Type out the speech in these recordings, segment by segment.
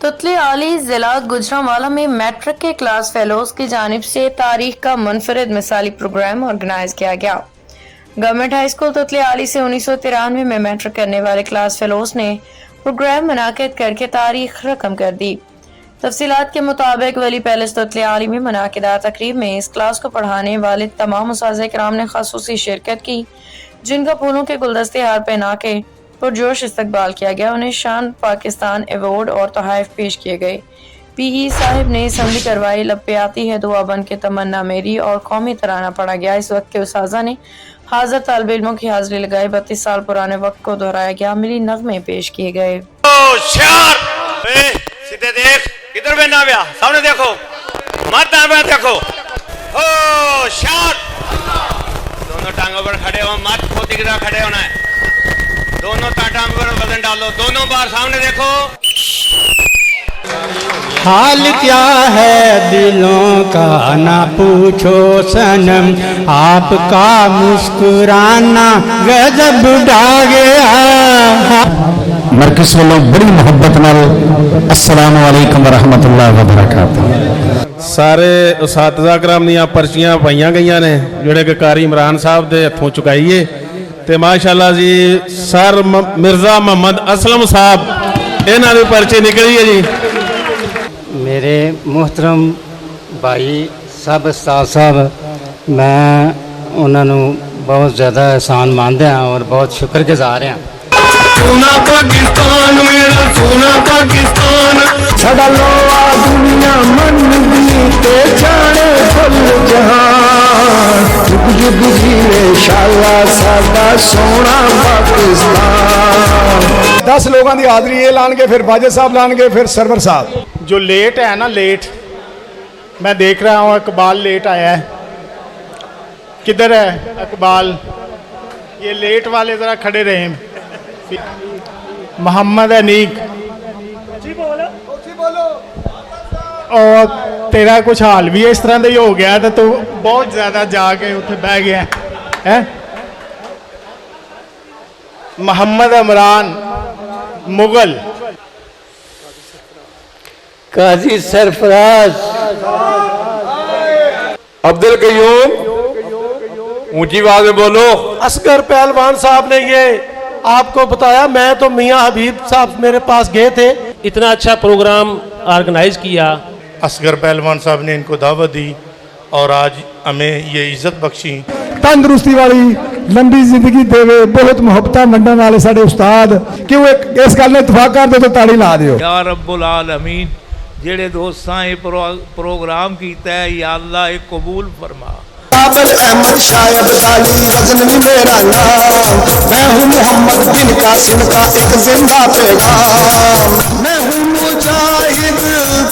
तुतली आली जिला गुजरांवाला में मैट्रिक के क्लास फेलोज की जानिब से तारीख का मुनफरिद मिसाली प्रोग्राम ऑर्गेनाइज किया गया। गवर्नमेंट हाई स्कूल तुतली आली से 1993 में मैट्रिक करने वाले क्लास फेलोज ने प्रोग्राम मुनाकिद करके तारीख रकम कर दी। तफसीलात के मुताबिक वली पैलेस तुतली आली में मुनाकिदा तकरीब में इस क्लास को पढ़ाने वाले तमाम उस्ताज़ किराम ने ख़ुसूसी शिरकत की, जिनका फूलों के गुलदस्ते हार पहना के पुरजोश इस्तकबाल किया गया। उन्हें शान पाकिस्तान एवॉर्ड और तोहफ़े पेश किए गए। पीई साहिब ने असम्बली करवाई, लब पे आती है दुआ बन के तमन्ना मेरी और कौमी तराना पढ़ा गया। इस वक्त के उस्ताज़ा ने हाज़िर तालिब इल्मों की हाज़िरी लगाई। 32 साल पुराने वक्त को दोहराया गया, मिली नग़्मे पेश किए गए। सीधे देख, इधर में ना ब्या, सामने देखो, मत ना ब्या देखो। ओ शार, दोनों टांगों पर खड़े हो, मत खोती की तरह खड़े होना है। दोनों टांगों पर वजन डालो, दोनों बार सामने देखो। हाल क्या है दिलों का ना पूछो सनम, आपका मुस्कुराना गजब ढा गया। मरकज़ वालों बड़ी मोहब्बत नाल अस्सलाम वालेकुम वरहमतुल्लाह वबरकातुहू। सारे उस्ताज़ा कराम ਦੀਆਂ ਪਰਚੀਆਂ ਪਾਈਆਂ ਗਈਆਂ ਨੇ ਜਿਹੜੇ ਕਿ ਕਾਰੀ ਇਮਰਾਨ ਸਾਹਿਬ ਦੇ ਹੱਥੋਂ ਚੁਕਾਈਏ ਤੇ ਮਾਸ਼ਾਅੱਲਾ ਜੀ ਸਰ ਮਿਰਜ਼ਾ ਮੁਹੰਮਦ ਅਸਲਮ ਸਾਹਿਬ ਇਹਨਾਂ ਦੀ ਪਰਚੀ ਨਿਕਲੀ ਹੈ ਜੀ। मेरे मोहतरम भाई सब उस्ताद साहब, मैं उन्होंने बहुत ज़्यादा एहसान मानते हैं और बहुत शुक्रगुजार हैं। सोना पाकिस्तान मेरा सोना पाकिस्तान, साडा लोआ दुनिया मन दी ते जाने फुल जहान, जुग जुग जीवे शाला साडा सोना पाकिस्तान। 10 लोगों की हाज़री ये लाएंगे, फिर वाजिद साहब लाएंगे, फिर सरवर साहब। जो लेट है ना, लेट मैं देख रहा हूँ इकबाल लेट आया है। किधर है इकबाल? ये लेट वाले ज़रा खड़े रहे। मोहम्मद अनीक, और तेरा कुछ हाल भी इस तरह का ही हो गया, तो तू बहुत ज़्यादा जाके उत्थे बह गया है। मोहम्मद इमरान मुगल, काजी सरफराज, अब्दुल कयूम, ऊंची आवाज में बोलो। असगर पहलवान साहब ने ये आपको बताया, मैं तो मियां हबीब साहब मेरे पास गए थे। इतना अच्छा प्रोग्राम ऑर्गेनाइज किया। असगर पहलवान साहब ने इनको दावत दी और आज हमें ये इज्जत बख्शी। तंदुरुस्ती वाली लंबी जिंदगी देवे, बहुत मुहब्बत मंडन वाले साडे उस्ताद, क्यों इस गल ने इतफाक कर दो तो ताड़ी ला दियो। या रब्बुल आलमीन, जेड़े दोस्तां ये प्रोग्राम कीता है, या अल्लाह ये कबूल फरमा। काबिल अहमद शायद गाली वजन भी मेरा नाम, मैं हूँ मोहम्मद बिन कासिम का एक जिंदा पैगाम। मैं हूँ मुजाहिद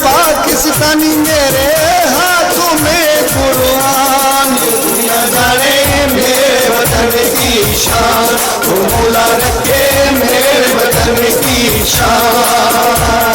पाकिस्तानी, मेरे हाथों में कुरान, दुनिया जाने मेरे वतन की शान, मौला रखे मेरे वतन की शान।